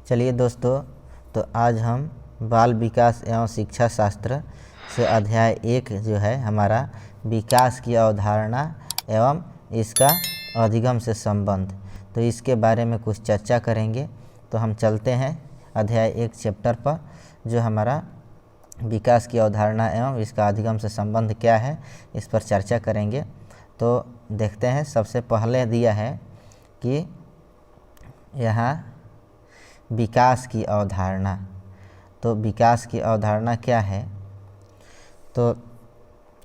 चलिए दोस्तों, तो आज हम बाल विकास एवं शिक्षा शास्त्र से अध्याय 1 जो है हमारा विकास की अवधारणा एवं इसका अधिगम से संबंध, तो इसके बारे में कुछ चर्चा करेंगे। तो हम चलते हैं अध्याय 1 चैप्टर पर, जो हमारा विकास की अवधारणा एवं इसका अधिगम से संबंध क्या है, इस पर चर्चा करेंगे। तो देखते हैं, सबसे पहले दिया है कि यहाँ विकास की अवधारणा। तो विकास की अवधारणा क्या है? तो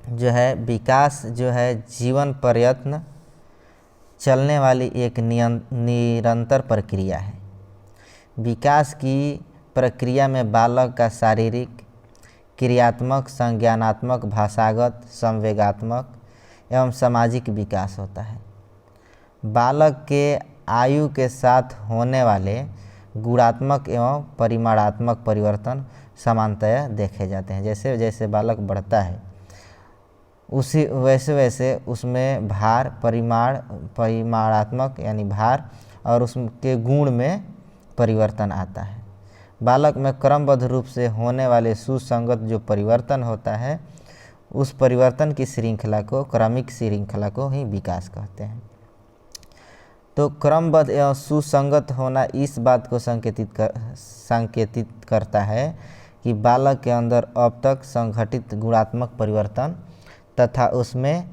जो है विकास जो है जीवन प्रयत्न चलने वाली एक निरंतर प्रक्रिया है। विकास की प्रक्रिया में बालक का शारीरिक, क्रियात्मक, संज्ञानात्मक, भाषागत, संवेगात्मक एवं सामाजिक विकास होता है। बालक के आयु के साथ होने वाले गुणात्मक एवं परिमाणात्मक परिवर्तन समानतया देखे जाते हैं। जैसे जैसे बालक बढ़ता है उसी वैसे वैसे उसमें भार, परिमाणात्मक यानी भार और उसके गुण में परिवर्तन आता है। बालक में क्रमबद्ध रूप से होने वाले सुसंगत जो परिवर्तन होता है, उस परिवर्तन की श्रृंखला को, क्रमिक श्रृंखला को ही विकास कहते हैं। तो क्रमबद्ध एवं सुसंगत होना इस बात को संकेतित करता है कि बालक के अंदर अब तक संघटित गुणात्मक परिवर्तन तथा उसमें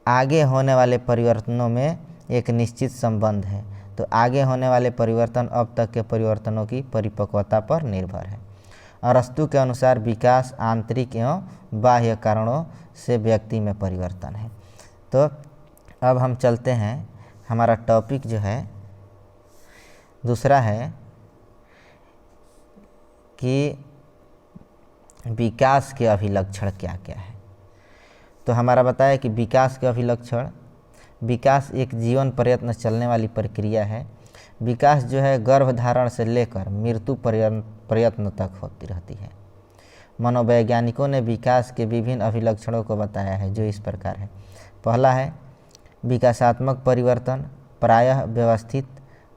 आगे होने वाले परिवर्तनों में एक निश्चित संबंध है। तो आगे होने वाले परिवर्तन अब तक के परिवर्तनों की परिपक्वता पर निर्भर है। अरस्तु के अनुसार विकास आंतरिक एवं बाह्य कारणों से व्यक्ति में परिवर्तन है। तो अब हम चलते हैं, हमारा टॉपिक जो है दूसरा है कि विकास के अभिलक्षण क्या क्या है। तो हमारा बताया कि विकास के अभिलक्षण, विकास एक जीवन प्रयत्न चलने वाली प्रक्रिया है। विकास जो है गर्भधारण से लेकर मृत्यु प्रयत्न तक होती रहती है। मनोवैज्ञानिकों ने विकास के विभिन्न अभिलक्षणों को बताया है, जो इस प्रकार है। पहला है विकासात्मक परिवर्तन प्रायः व्यवस्थित,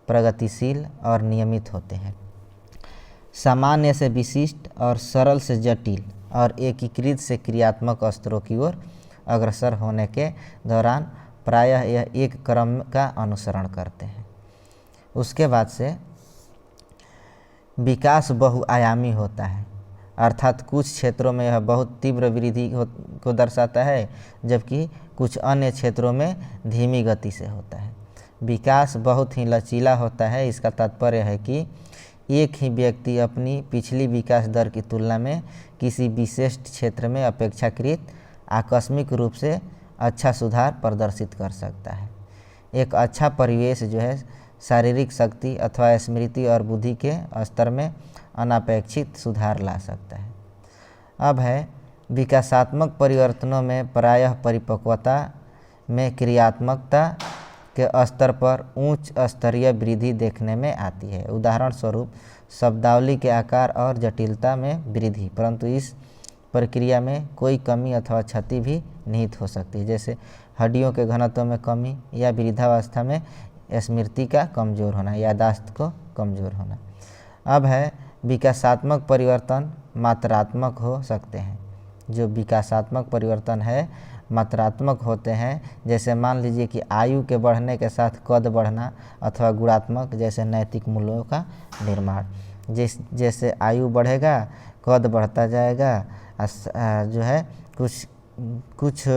प्रगतिशील और नियमित होते हैं। सामान्य से विशिष्ट और सरल से जटिल और एकीकृत से क्रियात्मक स्तरों की ओर अग्रसर होने के दौरान प्रायः यह एक क्रम का अनुसरण करते हैं। उसके बाद से विकास बहुआयामी होता है, अर्थात कुछ क्षेत्रों में यह बहुत तीव्र वृद्धि को दर्शाता है, जबकि कुछ अन्य क्षेत्रों में धीमी गति से होता है। विकास बहुत ही लचीला होता है। इसका तात्पर्य है कि एक ही व्यक्ति अपनी पिछली विकास दर की तुलना में किसी विशेष क्षेत्र में अपेक्षाकृत आकस्मिक रूप से अच्छा सुधार प्रदर्शित कर सकता है। एक अच्छा परिवेश जो है शारीरिक शक्ति अथवा स्मृति और बुद्धि के स्तर में अनापेक्षित सुधार ला सकता है। अब है विकासात्मक परिवर्तनों में प्रायः परिपक्वता में क्रियात्मकता के स्तर पर उच्च स्तरीय वृद्धि देखने में आती है। उदाहरण स्वरूप शब्दावली के आकार और जटिलता में वृद्धि, परंतु इस प्रक्रिया में कोई कमी अथवा क्षति भी निहित हो सकती है, जैसे हड्डियों के घनत्व में कमी या वृद्धावस्था में स्मृति का कमज़ोर होना, याददाश्त को कमज़ोर होना। अब है विकासात्मक परिवर्तन मात्रात्मक हो सकते हैं। जो विकासात्मक परिवर्तन है मात्रात्मक होते हैं, जैसे मान लीजिए कि आयु के बढ़ने के साथ कद बढ़ना, अथवा गुणात्मक जैसे नैतिक मूल्यों का निर्माण। जैसे आयु बढ़ेगा कद बढ़ता जाएगा, जो है कुछ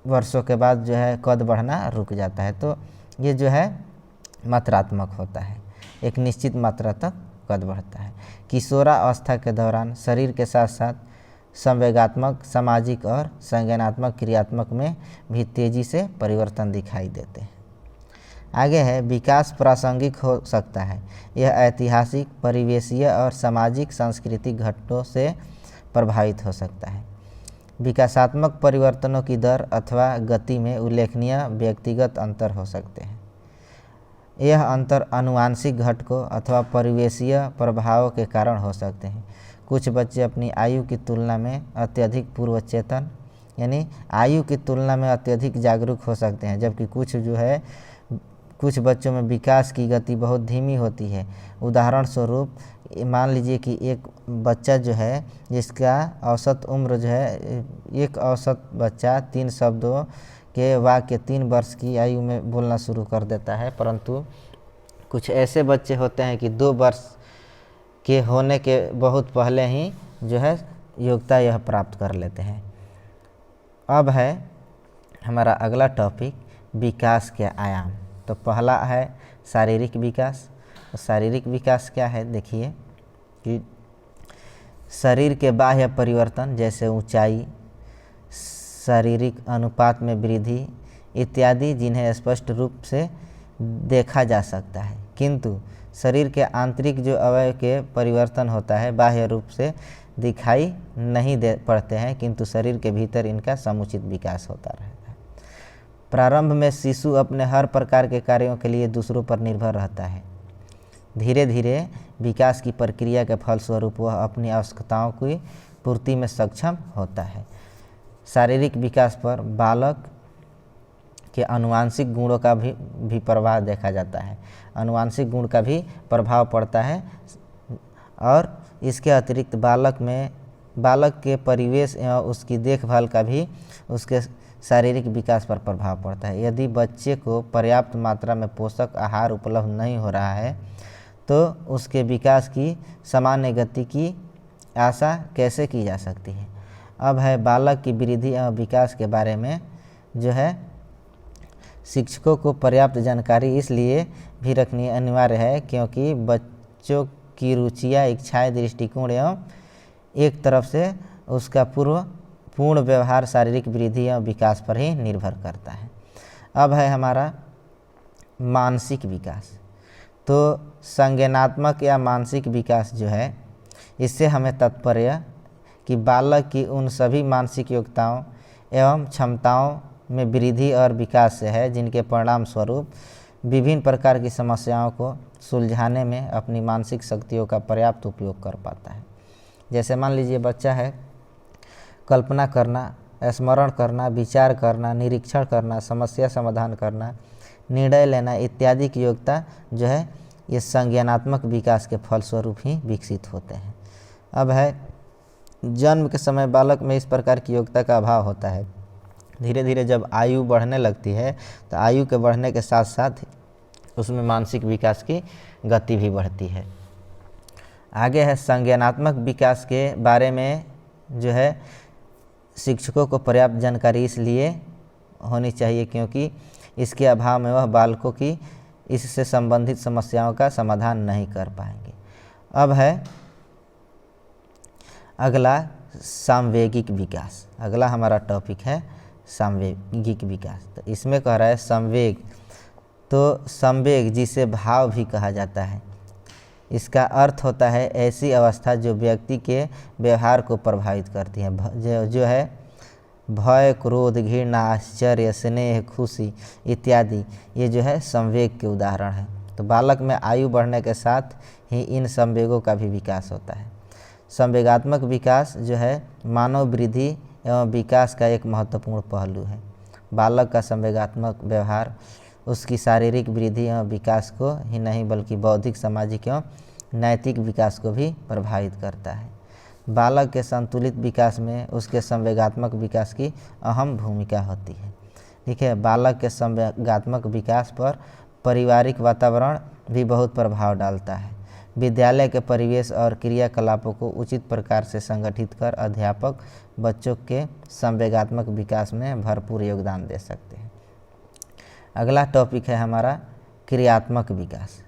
वर्षों के बाद जो है कद बढ़ना रुक जाता है। तो ये जो है मात्रात्मक होता है, एक निश्चित मात्रा तक कद बढ़ता है। किशोरावस्था के दौरान शरीर के साथ साथ संवेगात्मक, सामाजिक और संज्ञानात्मक क्रियात्मक में भी तेजी से परिवर्तन दिखाई देते हैं। आगे है विकास प्रासंगिक हो सकता है। यह ऐतिहासिक, परिवेशीय और सामाजिक सांस्कृतिक घटनाओं से प्रभावित हो सकता है। विकासात्मक परिवर्तनों की दर अथवा गति में उल्लेखनीय व्यक्तिगत अंतर हो सकते हैं। यह अंतर आनुवांशिक घटकों अथवा परिवेशीय प्रभावों के कारण हो सकते हैं। कुछ बच्चे अपनी आयु की तुलना में अत्यधिक पूर्व चेतन यानी आयु की तुलना में अत्यधिक जागरूक हो सकते हैं, जबकि कुछ जो है कुछ बच्चों में विकास की गति बहुत धीमी होती है। उदाहरण स्वरूप मान लीजिए कि एक बच्चा जो है जिसका औसत उम्र जो है, एक औसत बच्चा 3 शब्दों के वाक्य 3 वर्ष की आयु में बोलना शुरू कर देता है, परंतु कुछ ऐसे बच्चे होते हैं कि 2 वर्ष के होने के बहुत पहले ही जो है योग्यता यह प्राप्त कर लेते हैं। अब है हमारा अगला टॉपिक विकास के आयाम। तो पहला है शारीरिक विकास। तो शारीरिक विकास क्या है, देखिए कि शरीर के बाह्य परिवर्तन जैसे ऊंचाई, शारीरिक अनुपात में वृद्धि इत्यादि जिन्हें स्पष्ट रूप से देखा जा सकता है, किंतु शरीर के आंतरिक जो अवयव के परिवर्तन होता है बाह्य रूप से दिखाई नहीं दे पड़ते हैं, किंतु शरीर के भीतर इनका समुचित विकास होता रहता है। प्रारंभ में शिशु अपने हर प्रकार के कार्यों के लिए दूसरों पर निर्भर रहता है। धीरे धीरे विकास की प्रक्रिया के फलस्वरूप वह अपनी आवश्यकताओं की पूर्ति में सक्षम होता है। शारीरिक विकास पर बालक के आनुवांशिक गुणों का भी प्रभाव देखा जाता है। आनुवांशिक गुण का भी प्रभाव पड़ता है और इसके अतिरिक्त बालक के परिवेश एवं उसकी देखभाल का भी उसके शारीरिक विकास पर प्रभाव पड़ता है। यदि बच्चे को पर्याप्त मात्रा में पोषक आहार उपलब्ध नहीं हो रहा है तो उसके विकास की सामान्य गति की आशा कैसे की जा सकती है। अब है बालक की वृद्धि एवं विकास के बारे में जो है शिक्षकों को पर्याप्त जानकारी इसलिए भी रखनी अनिवार्य है क्योंकि बच्चों की रुचियाँ, इच्छाएं, दृष्टिकोण एवं एक तरफ से उसका पूर्ण व्यवहार शारीरिक वृद्धि एवं विकास पर ही निर्भर करता है। अब है हमारा मानसिक विकास। तो संज्ञानात्मक या मानसिक विकास जो है, इससे हमें तात्पर्य कि बालक की उन सभी मानसिक योग्यताओं एवं क्षमताओं में वृद्धि और विकास से है जिनके परिणाम स्वरूप विभिन्न प्रकार की समस्याओं को सुलझाने में अपनी मानसिक शक्तियों का पर्याप्त उपयोग कर पाता है। जैसे मान लीजिए बच्चा है, कल्पना करना, स्मरण करना, विचार करना, निरीक्षण करना, समस्या समाधान करना, निर्णय लेना इत्यादि की योग्यता जो है ये संज्ञानात्मक विकास के फलस्वरूप ही विकसित होते हैं। अब है जन्म के समय बालक में इस प्रकार की योग्यता का अभाव होता है। धीरे धीरे जब आयु बढ़ने लगती है तो आयु के बढ़ने के साथ साथ उसमें मानसिक विकास की गति भी बढ़ती है। आगे है संज्ञानात्मक विकास के बारे में जो है शिक्षकों को पर्याप्त जानकारी इसलिए होनी चाहिए क्योंकि इसके अभाव में वह बालकों की इससे संबंधित समस्याओं का समाधान नहीं कर पाएंगे। अब है अगला सामवेगिक विकास। अगला हमारा टॉपिक है सामवेगिक विकास। तो इसमें कह रहा है संवेग। तो संवेग जिसे भाव भी कहा जाता है, इसका अर्थ होता है ऐसी अवस्था जो व्यक्ति के व्यवहार को प्रभावित करती है। जो है भय, क्रोध, घृणा, आश्चर्य, स्नेह, खुशी इत्यादि, ये जो है संवेग के उदाहरण हैं। तो बालक में आयु बढ़ने के साथ ही इन संवेगों का भी विकास होता है। संवेगात्मक विकास जो है मानव वृद्धि एवं विकास का एक महत्वपूर्ण पहलू है। बालक का संवेगात्मक व्यवहार उसकी शारीरिक वृद्धि एवं विकास को ही नहीं बल्कि बौद्धिक, सामाजिक एवं नैतिक विकास को भी प्रभावित करता है। बालक के संतुलित विकास में उसके संवेगात्मक विकास की अहम भूमिका होती है। देखिए, बालक के संवेगात्मक विकास पर पारिवारिक वातावरण भी बहुत प्रभाव डालता है। विद्यालय के परिवेश और क्रियाकलापों को उचित प्रकार से संगठित कर अध्यापक बच्चों के संवेगात्मक विकास में भरपूर योगदान दे सकते हैं। अगला टॉपिक है हमारा क्रियात्मक विकास।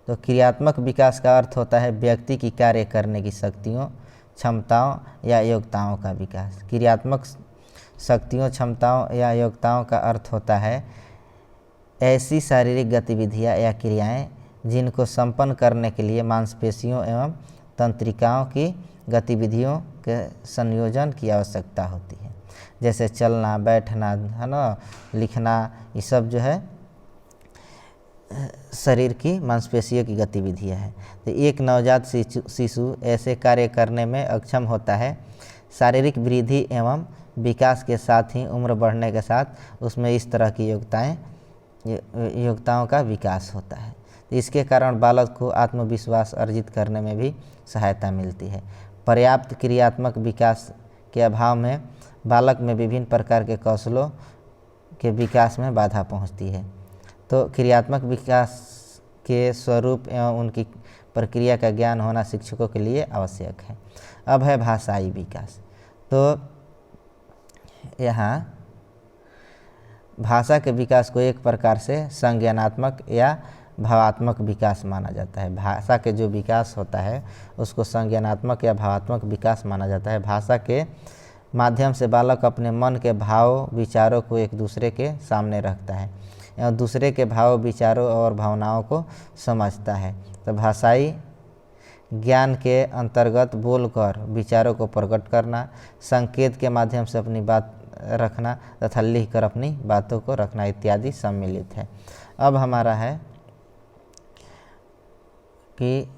तो क्रियात्मक विकास का अर्थ होता है व्यक्ति की कार्य करने की शक्तियों, क्षमताओं या योग्यताओं का विकास। क्रियात्मक शक्तियों, क्षमताओं या योग्यताओं का अर्थ होता है ऐसी शारीरिक गतिविधियां या क्रियाएं जिनको संपन्न करने के लिए मांसपेशियों एवं तंत्रिकाओं की गतिविधियों के संयोजन की आवश्यकता होती है। जैसे चलना, बैठना, है ना, लिखना, ये सब जो है शरीर की मांसपेशियों की गतिविधियां हैं। तो एक नवजात शिशु ऐसे कार्य करने में अक्षम होता है। शारीरिक वृद्धि एवं विकास के साथ ही उम्र बढ़ने के साथ उसमें इस तरह की योग्यताएं योग्यताओं का विकास होता है। इसके कारण बालक को आत्मविश्वास अर्जित करने में भी सहायता मिलती है। पर्याप्त क्रियात्मक विकास के अभाव में बालक में विभिन्न प्रकार के कौशलों के विकास में बाधा पहुंचती है। तो क्रियात्मक विकास के स्वरूप एवं उनकी प्रक्रिया का ज्ञान होना शिक्षकों के लिए आवश्यक है। अब है भाषाई विकास। तो यहाँ भाषा के विकास को एक प्रकार से संज्ञानात्मक या भावात्मक विकास माना जाता है। भाषा के जो विकास होता है उसको संज्ञानात्मक या भावात्मक विकास माना जाता है। भाषा के माध्यम से बालक अपने मन के भाव विचारों को एक दूसरे के सामने रखता है एवं दूसरे के भाव विचारों और भावनाओं को समझता है। तो भाषाई ज्ञान के अंतर्गत बोलकर विचारों को प्रकट करना, संकेत के माध्यम से अपनी बात रखना तथा लिखकर अपनी बातों को रखना इत्यादि सम्मिलित है। अब हमारा है कि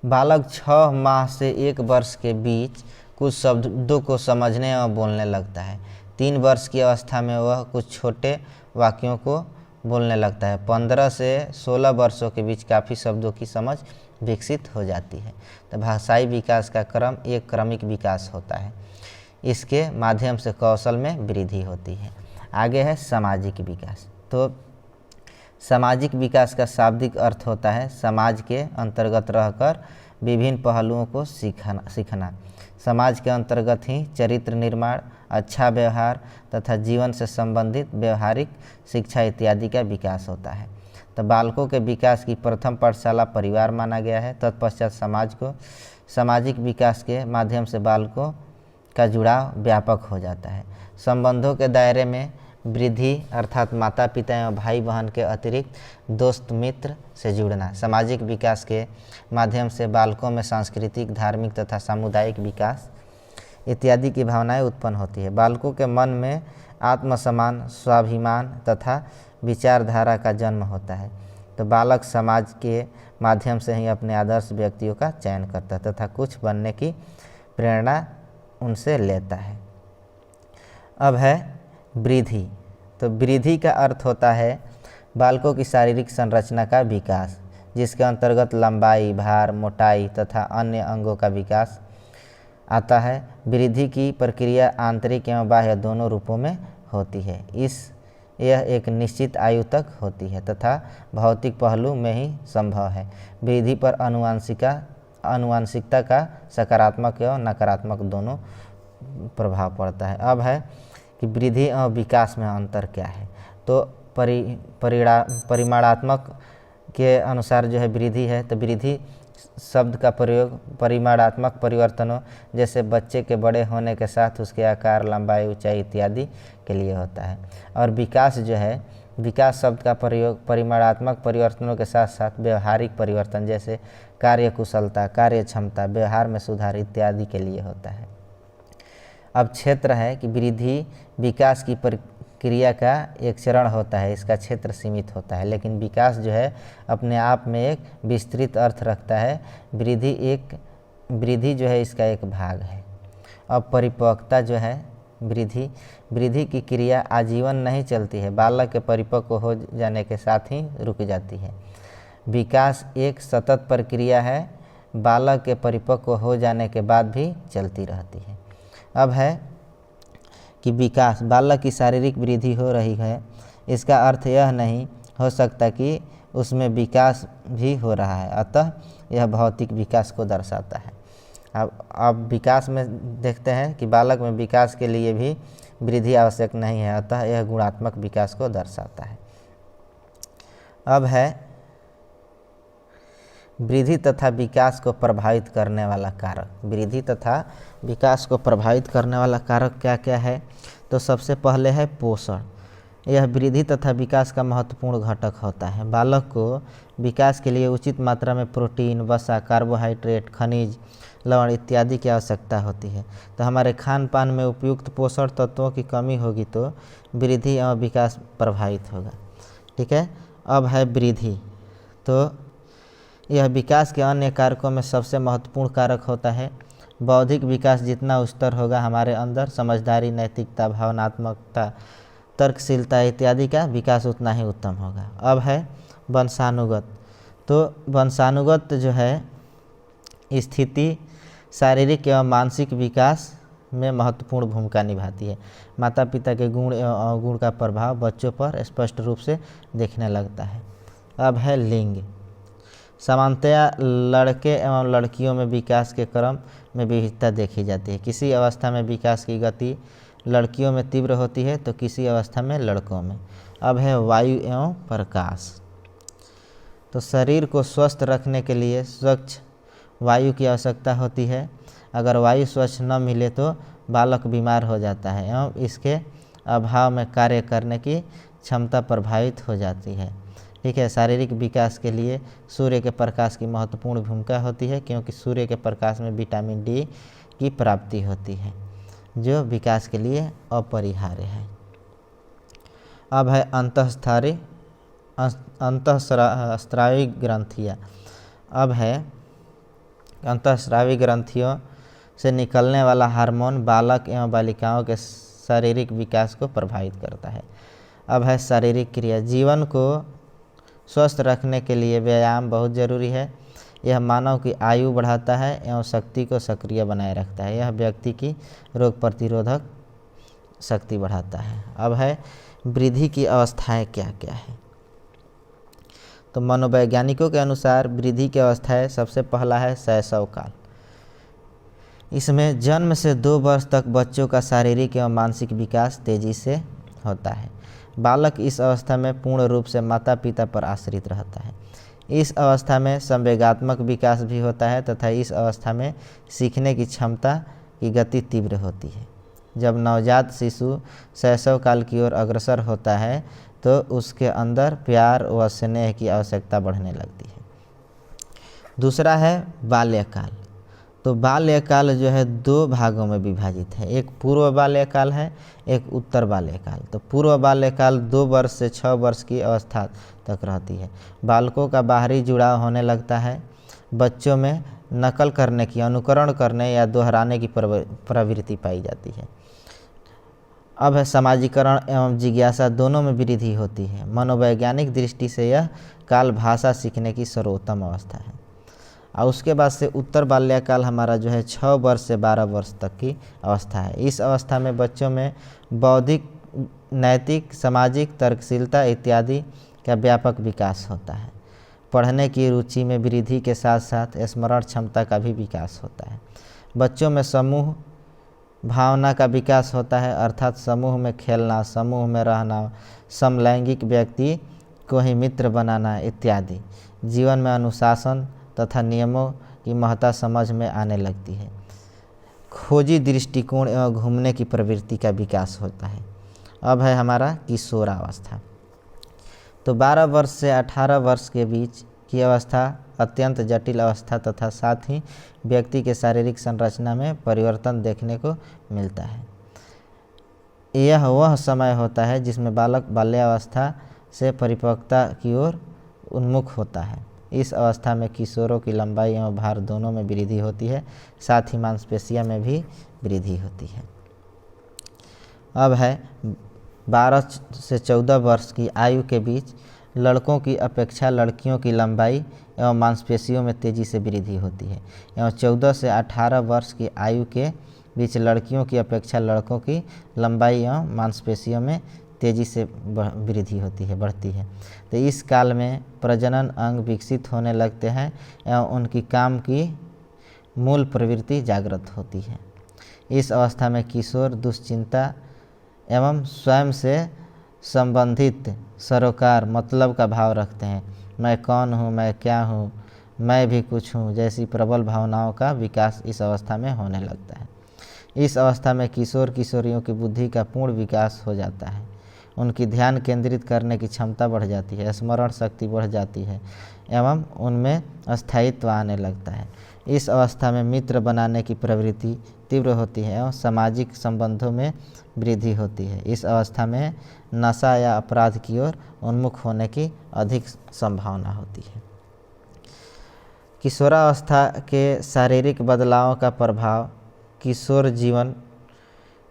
बालक 6 माह से 1 वर्ष के बीच कुछ शब्दों को समझने और बोलने लगता है। 3 वर्ष की अवस्था में वह कुछ छोटे वाक्यों को बोलने लगता है। 15 से 16 वर्षों के बीच काफ़ी शब्दों की समझ विकसित हो जाती है। तो भाषाई विकास का क्रम एक क्रमिक विकास होता है। इसके माध्यम से कौशल में वृद्धि होती है। आगे है सामाजिक विकास। तो सामाजिक विकास का शाब्दिक अर्थ होता है समाज के अंतर्गत रहकर विभिन्न पहलुओं को सीखना। समाज के अंतर्गत ही चरित्र निर्माण, अच्छा व्यवहार तथा जीवन से संबंधित व्यवहारिक शिक्षा इत्यादि का विकास होता है। तो बालकों के विकास की प्रथम पाठशाला परिवार माना गया है। तत्पश्चात समाज को सामाजिक विकास के माध्यम से बालकों का जुड़ाव व्यापक हो जाता है। संबंधों के दायरे में वृद्धि अर्थात माता पिता एवं भाई बहन के अतिरिक्त दोस्त मित्र से जुड़ना। सामाजिक विकास के माध्यम से बालकों में सांस्कृतिक, धार्मिक तथा सामुदायिक विकास इत्यादि की भावनाएं उत्पन्न होती है। बालकों के मन में आत्मसम्मान, स्वाभिमान तथा विचारधारा का जन्म होता है। तो बालक समाज के माध्यम से ही अपने आदर्श व्यक्तियों का चयन करता है तथा कुछ बनने की प्रेरणा उनसे लेता है। अब है वृद्धि। तो वृद्धि का अर्थ होता है बालकों की शारीरिक संरचना का विकास, जिसके अंतर्गत लंबाई, भार, मोटाई तथा अन्य अंगों का विकास आता है। वृद्धि की प्रक्रिया आंतरिक एवं बाह्य दोनों रूपों में होती है। यह एक निश्चित आयु तक होती है तथा भौतिक पहलू में ही संभव है। वृद्धि पर आनुवांशिकता का सकारात्मक एवं नकारात्मक दोनों प्रभाव पड़ता है। अब है कि वृद्धि और विकास में अंतर क्या है। तो परिमाणात्मक के अनुसार जो है वृद्धि है, तो वृद्धि शब्द का प्रयोग परिमाणात्मक परिवर्तनों जैसे बच्चे के बड़े होने के साथ उसके आकार, लंबाई, ऊंचाई इत्यादि के लिए होता है। और विकास जो है, विकास शब्द का प्रयोग परिमाणात्मक परिवर्तनों के साथ साथ व्यवहारिक परिवर्तन जैसे कार्य कुशलता, कार्य क्षमता, व्यवहार में सुधार इत्यादि के लिए होता है। अब क्षेत्र है कि वृद्धि विकास की प्रक्रिया का एक चरण होता है, इसका क्षेत्र सीमित होता है, लेकिन विकास जो है अपने आप में एक विस्तृत अर्थ रखता है। वृद्धि जो है इसका एक भाग है। अब परिपक्वता जो है, वृद्धि की क्रिया आजीवन नहीं चलती है, बालक के परिपक्व हो जाने के साथ ही रुक जाती है। विकास एक सतत प्रक्रिया है, बालक के परिपक्व हो जाने के बाद भी चलती रहती है। अब है कि विकास बालक की शारीरिक वृद्धि हो रही है, इसका अर्थ यह नहीं हो सकता कि उसमें विकास भी हो रहा है, अतः यह भौतिक विकास को दर्शाता है। अब विकास में देखते हैं कि बालक में विकास के लिए भी वृद्धि आवश्यक नहीं है, अतः यह गुणात्मक विकास को दर्शाता है। अब है वृद्धि तथा विकास को प्रभावित करने वाला कारक। वृद्धि तथा विकास को प्रभावित करने वाला कारक क्या क्या है। तो सबसे पहले है पोषण। यह वृद्धि तथा विकास का महत्वपूर्ण घटक होता है। बालक को विकास के लिए उचित मात्रा में प्रोटीन, वसा, कार्बोहाइड्रेट, खनिज, लवण इत्यादि की आवश्यकता होती है। तो हमारे खान पान में उपयुक्त पोषण तत्वों की कमी होगी तो वृद्धि एवं विकास प्रभावित होगा। ठीक है। अब है वृद्धि। तो यह विकास के अन्य कारकों में सबसे महत्वपूर्ण कारक होता है। बौद्धिक विकास जितना उच्चतर होगा हमारे अंदर समझदारी, नैतिकता, भावनात्मकता, तर्कशीलता इत्यादि का विकास उतना ही उत्तम होगा। अब है वंशानुगत। तो वंशानुगत जो है स्थिति शारीरिक एवं मानसिक विकास में महत्वपूर्ण भूमिका निभाती है। माता पिता के गुण एवं अवगुण का प्रभाव बच्चों पर स्पष्ट रूप से देखने लगता है। अब है लिंग। सामान्यतया लड़के एवं लड़कियों में विकास के क्रम में विविधता देखी जाती है। किसी अवस्था में विकास की गति लड़कियों में तीव्र होती है तो किसी अवस्था में लड़कों में। अब है वायु एवं प्रकाश। तो शरीर को स्वस्थ रखने के लिए स्वच्छ वायु की आवश्यकता होती है। अगर वायु स्वच्छ न मिले तो बालक बीमार हो जाता है एवं इसके अभाव में कार्य करने की क्षमता प्रभावित हो जाती है। ठीक है, शारीरिक विकास के लिए सूर्य के प्रकाश की महत्वपूर्ण भूमिका होती है, क्योंकि सूर्य के प्रकाश में विटामिन डी की प्राप्ति होती है जो विकास के लिए अपरिहार्य है। अब है अंतःस्रावी ग्रंथियाँ। अब है अंतःस्रावी ग्रंथियों से निकलने वाला हार्मोन बालक एवं बालिकाओं के शारीरिक विकास को प्रभावित करता है। अब है शारीरिक क्रिया। जीवन को स्वस्थ रखने के लिए व्यायाम बहुत जरूरी है। यह मानव की आयु बढ़ाता है एवं शक्ति को सक्रिय बनाए रखता है। यह व्यक्ति की रोग प्रतिरोधक शक्ति बढ़ाता है। अब है वृद्धि की अवस्थाएं क्या क्या है। तो मनोवैज्ञानिकों के अनुसार वृद्धि की अवस्थाएं सबसे पहला है शैशव काल। इसमें जन्म से 2 वर्ष तक बच्चों का शारीरिक एवं मानसिक विकास तेजी से होता है। बालक इस अवस्था में पूर्ण रूप से माता पिता पर आश्रित रहता है। इस अवस्था में संवेगात्मक विकास भी होता है तथा इस अवस्था में सीखने की क्षमता की गति तीव्र होती है। जब नवजात शिशु शैशव काल की ओर अग्रसर होता है तो उसके अंदर प्यार व स्नेह की आवश्यकता बढ़ने लगती है। दूसरा है बाल्यकाल। तो बाल्यकाल जो है 2 भागों में विभाजित है। एक पूर्व बाल्यकाल है, एक उत्तर बाल्यकाल। तो पूर्व बाल्यकाल 2 वर्ष से 6 वर्ष की अवस्था तक रहती है। बालकों का बाहरी जुड़ाव होने लगता है। बच्चों में नकल करने की, अनुकरण करने या दोहराने की प्रवृत्ति पाई जाती है। अब है समाजीकरण एवं जिज्ञासा दोनों में वृद्धि होती है। मनोवैज्ञानिक दृष्टि से यह काल भाषा सीखने की सर्वोत्तम अवस्था है। और उसके बाद से उत्तर बाल्यकाल हमारा जो है 6 वर्ष से 12 वर्ष तक की अवस्था है। इस अवस्था में बच्चों में बौद्धिक, नैतिक, सामाजिक, तर्कशीलता इत्यादि का व्यापक विकास होता है। पढ़ने की रुचि में वृद्धि के साथ साथ स्मरण क्षमता का भी विकास होता है। बच्चों में समूह भावना का विकास होता है, अर्थात समूह में खेलना, समूह में रहना, समलैंगिक व्यक्ति को ही मित्र बनाना इत्यादि। जीवन में अनुशासन तथा नियमों की महत्ता समझ में आने लगती है। खोजी दृष्टिकोण एवं घूमने की प्रवृत्ति का विकास होता है। अब है हमारा किशोरावस्था। तो 12 वर्ष से 18 वर्ष के बीच की अवस्था अत्यंत जटिल अवस्था तथा साथ ही व्यक्ति के शारीरिक संरचना में परिवर्तन देखने को मिलता है। यह वह समय होता है जिसमें बालक बाल्यावस्था से परिपक्वता की ओर उन्मुख होता है। इस अवस्था में किशोरों की लंबाई एवं भार दोनों में वृद्धि होती है, साथ ही मांसपेशियों में भी वृद्धि होती है। अब है 12 से 14 वर्ष की आयु के बीच लड़कों की अपेक्षा लड़कियों की लंबाई एवं मांसपेशियों में तेज़ी से वृद्धि होती है एवं 14 से 18 वर्ष की आयु के बीच लड़कियों की अपेक्षा लड़कों की लंबाई एवं मांसपेशियों में तेज़ी से वृद्धि होती है, बढ़ती है। तो इस काल में प्रजनन अंग विकसित होने लगते हैं एवं उनकी काम की मूल प्रवृत्ति जागृत होती है। इस अवस्था में किशोर दुश्चिंता एवं स्वयं से संबंधित सरोकार मतलब का भाव रखते हैं। मैं कौन हूँ, मैं क्या हूँ, मैं भी कुछ हूँ जैसी प्रबल भावनाओं का विकास इस अवस्था में होने लगता है। इस अवस्था में किशोर किशोरियों की बुद्धि का पूर्ण विकास हो जाता है। उनकी ध्यान केंद्रित करने की क्षमता बढ़ जाती है, स्मरण शक्ति बढ़ जाती है एवं उनमें स्थायित्व आने लगता है। इस अवस्था में मित्र बनाने की प्रवृत्ति तीव्र होती है एवं सामाजिक संबंधों में वृद्धि होती है। इस अवस्था में नशा या अपराध की ओर उन्मुख होने की अधिक संभावना होती है। किशोरावस्था के शारीरिक बदलावों का प्रभाव किशोर जीवन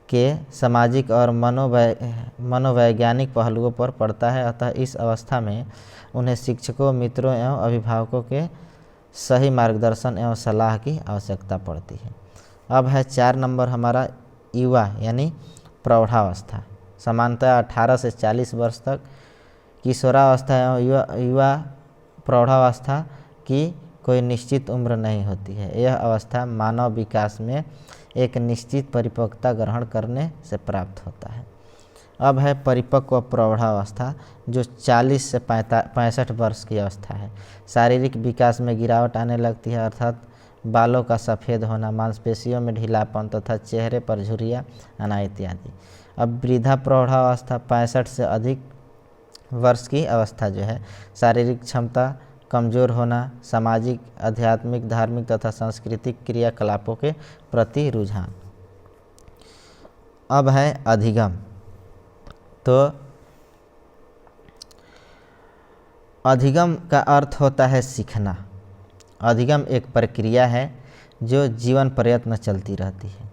के सामाजिक और मनोवैज्ञानिक पहलुओं पर पड़ता है। अतः इस अवस्था में उन्हें शिक्षकों, मित्रों एवं अभिभावकों के सही मार्गदर्शन एवं सलाह की आवश्यकता पड़ती है। अब है 4 नंबर हमारा युवा यानी प्रौढ़ावस्था। सामान्यतः 18 से 40 वर्ष तक किशोरावस्था एवं युवा प्रौढ़ावस्था की कोई निश्चित उम्र नहीं होती है। यह अवस्था मानव विकास में एक निश्चित परिपक्वता ग्रहण करने से प्राप्त होता है। अब है परिपक्व प्रौढ़ावस्था जो 40 से 65 वर्ष की अवस्था है। शारीरिक विकास में गिरावट आने लगती है, अर्थात बालों का सफ़ेद होना, मांसपेशियों में ढीलापन तथा चेहरे पर झुर्रियाँ आना इत्यादि। अब वृद्धा प्रौढ़ावस्था 65 से अधिक वर्ष की अवस्था जो है, शारीरिक क्षमता कमज़ोर होना, सामाजिक, आध्यात्मिक, धार्मिक तथा सांस्कृतिक क्रियाकलापों के प्रति रुझान। अब है अधिगम। तो अधिगम का अर्थ होता है सीखना। अधिगम एक प्रक्रिया है जो जीवन प्रयत्न चलती रहती है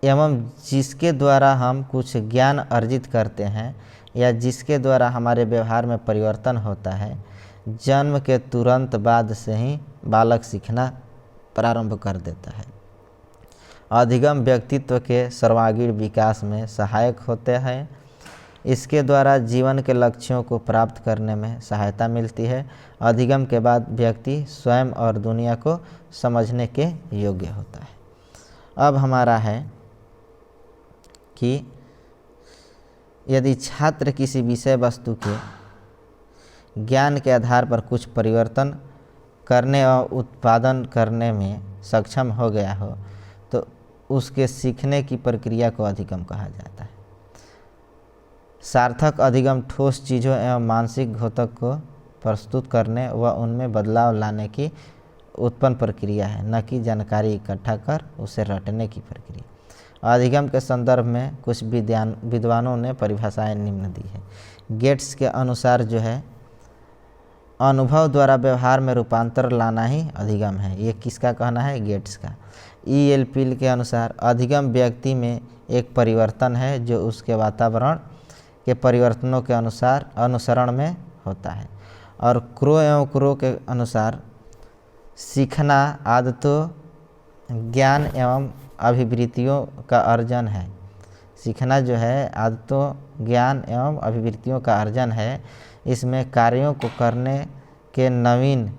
एवं जिसके द्वारा हम कुछ ज्ञान अर्जित करते हैं या जिसके द्वारा हमारे व्यवहार में परिवर्तन होता है। जन्म के तुरंत बाद से ही बालक सीखना प्रारंभ कर देता है। अधिगम व्यक्तित्व के सर्वांगीण विकास में सहायक होते हैं। इसके द्वारा जीवन के लक्ष्यों को प्राप्त करने में सहायता मिलती है। अधिगम के बाद व्यक्ति स्वयं और दुनिया को समझने के योग्य होता है। अब हमारा है कि यदि छात्र किसी विषय वस्तु के ज्ञान के आधार पर कुछ परिवर्तन करने और उत्पादन करने में सक्षम हो गया हो तो उसके सीखने की प्रक्रिया को अधिगम कहा जाता है। सार्थक अधिगम ठोस चीज़ों एवं मानसिक घोतक को प्रस्तुत करने व उनमें बदलाव लाने की उत्पन्न प्रक्रिया है, न कि जानकारी इकट्ठा कर उसे रटने की प्रक्रिया। अधिगम के संदर्भ में कुछ विद्वानों ने परिभाषाएं निम्न दी है। गेट्स के अनुसार जो है, अनुभव द्वारा व्यवहार में रूपांतर लाना ही अधिगम है। ये किसका कहना है? गेट्स का। E.L. पील के अनुसार अधिगम व्यक्ति में एक परिवर्तन है जो उसके वातावरण के परिवर्तनों के अनुसार अनुसरण में होता है। और क्रो के अनुसार सीखना आदतों, ज्ञान एवं अभिवृत्तियों का अर्जन है। सीखना जो है आदतों, ज्ञान एवं अभिवृत्तियों का अर्जन है। इसमें कार्यों को करने के नवीन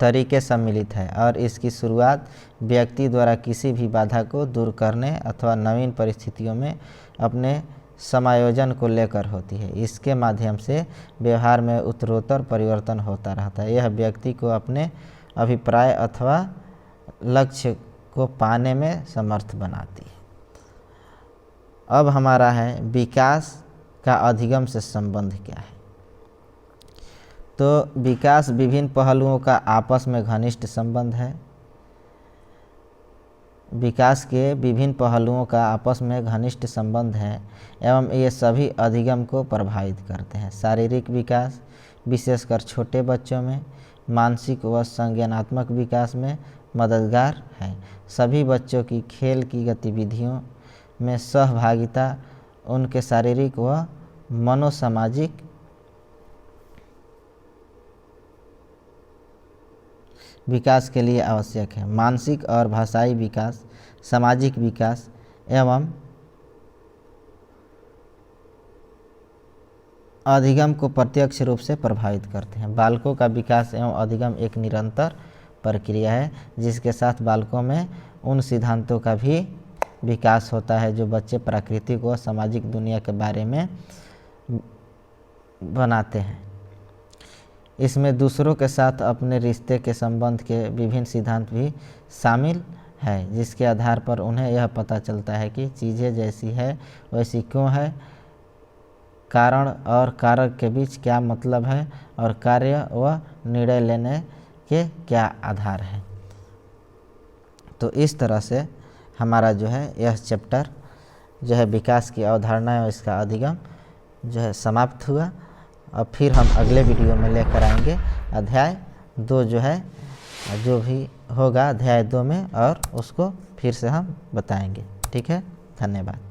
तरीके सम्मिलित है और इसकी शुरुआत व्यक्ति द्वारा किसी भी बाधा को दूर करने अथवा नवीन परिस्थितियों में अपने समायोजन को लेकर होती है। इसके माध्यम से व्यवहार में उत्तरोत्तर परिवर्तन होता रहता है। यह व्यक्ति को अपने अभिप्राय अथवा लक्ष्य को पाने में समर्थ बनाती है। अब हमारा है विकास का अधिगम से संबंध क्या है। तो विकास विभिन्न पहलुओं का आपस में घनिष्ठ संबंध है। विकास के विभिन्न पहलुओं का आपस में घनिष्ठ संबंध है एवं ये सभी अधिगम को प्रभावित करते हैं। शारीरिक विकास विशेषकर छोटे बच्चों में, मानसिक व संज्ञानात्मक विकास में मददगार है। सभी बच्चों की खेल की गतिविधियों में सहभागिता उनके शारीरिक व मनोसामाजिक विकास के लिए आवश्यक है। मानसिक और भाषाई विकास, सामाजिक विकास एवं अधिगम को प्रत्यक्ष रूप से प्रभावित करते हैं। बालकों का विकास एवं अधिगम एक निरंतर प्रक्रिया है जिसके साथ बालकों में उन सिद्धांतों का भी विकास होता है जो बच्चे प्राकृतिक व सामाजिक दुनिया के बारे में बनाते हैं। इसमें दूसरों के साथ अपने रिश्ते के संबंध के विभिन्न सिद्धांत भी शामिल है जिसके आधार पर उन्हें यह पता चलता है कि चीज़ें जैसी है वैसी क्यों है, कारण और कारक के बीच क्या मतलब है और कार्य व निर्णय लेने के क्या आधार है। तो इस तरह से हमारा जो है यह चैप्टर जो है विकास की अवधारणा और इसका अधिगम जो है समाप्त हुआ। अब फिर हम अगले वीडियो में लेकर आएंगे अध्याय दो जो है जो भी होगा अध्याय 2 में, और उसको फिर से हम बताएंगे। ठीक है, धन्यवाद।